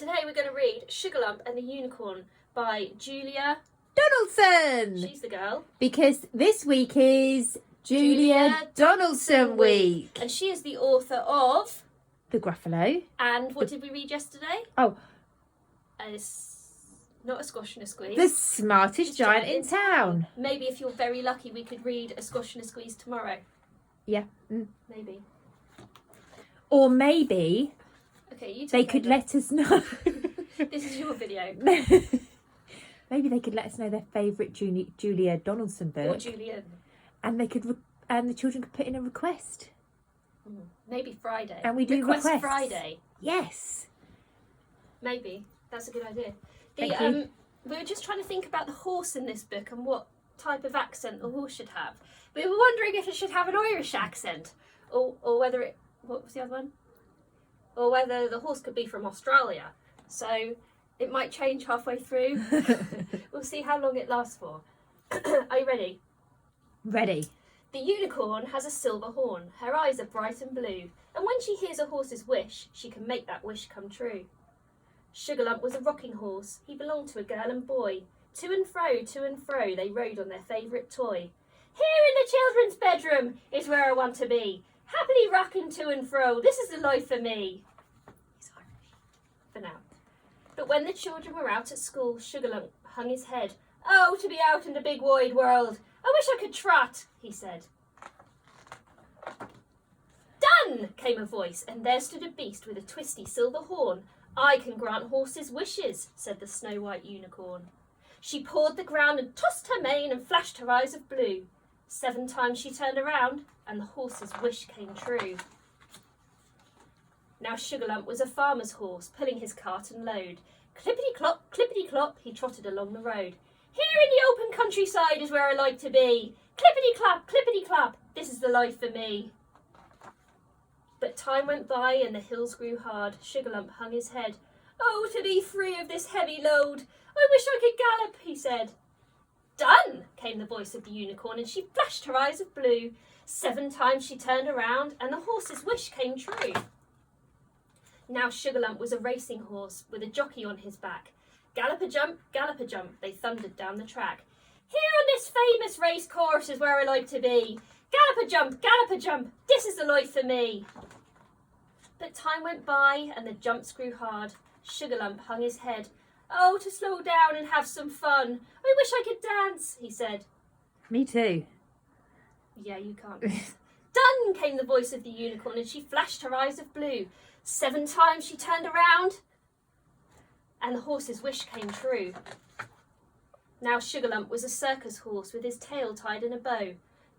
Today we're going to read Sugarlump and the Unicorn by Julia Donaldson! She's the girl. Because this week is Julia Donaldson week. And she is the author of The Gruffalo. And what did we read yesterday? Oh. Not a squash and a squeeze. The smartest giant in town. Maybe if you're very lucky we could read a squash and a squeeze tomorrow. Yeah. Maybe. Or maybe okay, they could let us know. This is your video. Maybe they could let us know their favourite Julia Donaldson book. Or Julian. And they could, and the children could put in a request. Maybe Friday. And we do request Friday. Yes. Maybe. That's a good idea. Thank you. We were just trying to think about the horse in this book and what type of accent the horse should have. We were wondering if it should have an Irish accent or whether it... What was the other one? Or whether the horse could be from Australia. So it might change halfway through. We'll see how long it lasts for. Are you ready? Ready. The unicorn has a silver horn. Her eyes are bright and blue. And when she hears a horse's wish, she can make that wish come true. Sugarlump was a rocking horse. He belonged to a girl and boy. To and fro, they rode on their favourite toy. Here in the children's bedroom is where I want to be. Happily rocking to and fro. This is the life for me. He's Irish. For now. But when the children were out at school, Sugarlump hung his head. Oh, to be out in the big wide world. I wish I could trot, he said. Done, came a voice, and there stood a beast with a twisty silver horn. I can grant horses' wishes, said the snow-white unicorn. She pawed the ground and tossed her mane and flashed her eyes of blue. 7 times she turned around, and the horse's wish came true. Now Sugarlump was a farmer's horse, pulling his cart and load. Clippity-clop, he trotted along the road. Here in the open countryside is where I like to be. Clippity-clap, this is the life for me. But time went by and the hills grew hard. Sugarlump hung his head. Oh, to be free of this heavy load. I wish I could gallop, he said. Done, came the voice of the unicorn, and she flashed her eyes of blue. 7 times she turned around, and the horse's wish came true. Now Sugarlump was a racing horse with a jockey on his back. Gallop-a-jump, they thundered down the track. Here on this famous race course is where I like to be. Gallop-a-jump, this is the life for me. But time went by and the jumps grew hard. Sugarlump hung his head. Oh, to slow down and have some fun. I wish I could dance, he said. Me too. Yeah, you can't. Done, came the voice of the unicorn, and she flashed her eyes of blue. 7 times she turned around, and the horse's wish came true. Now Sugarlump was a circus horse with his tail tied in a bow,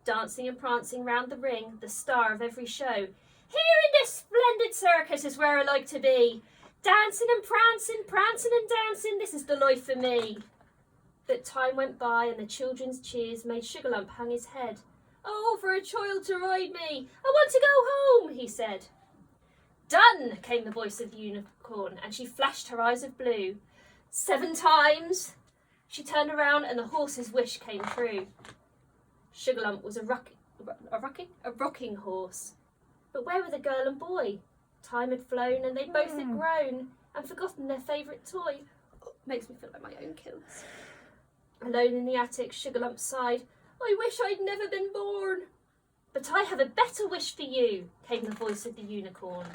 dancing and prancing round the ring, the star of every show. Here in this splendid circus is where I like to be. Dancing and prancing and dancing, this is the life for me. But time went by and the children's cheers made Sugarlump hang his head. Oh, for a child to ride me, I want to go home, he said. Done, came the voice of the unicorn, and she flashed her eyes of blue. 7 times she turned around and the horse's wish came true. Sugarlump was a rocking horse. But where were the girl and boy? Time had flown and they both had grown and forgotten their favourite toy. Oh, makes me feel like my own kids. Alone in the attic, Sugarlump sighed. I wish I'd never been born. But I have a better wish for you, came the voice of the unicorn.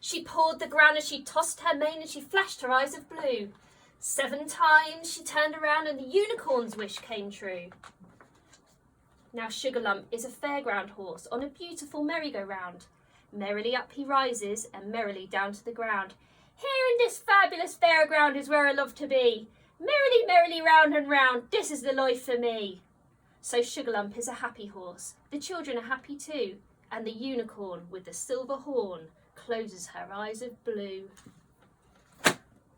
She pawed the ground as she tossed her mane and she flashed her eyes of blue. 7 times she turned around and the unicorn's wish came true. Now Sugarlump is a fairground horse on a beautiful merry-go-round. Merrily up he rises and merrily down to the ground. Here in this fabulous fairground is where I love to be. Merrily, merrily, round and round, this is the life for me. So Sugarlump is a happy horse. The children are happy too. And the unicorn with the silver horn closes her eyes of blue.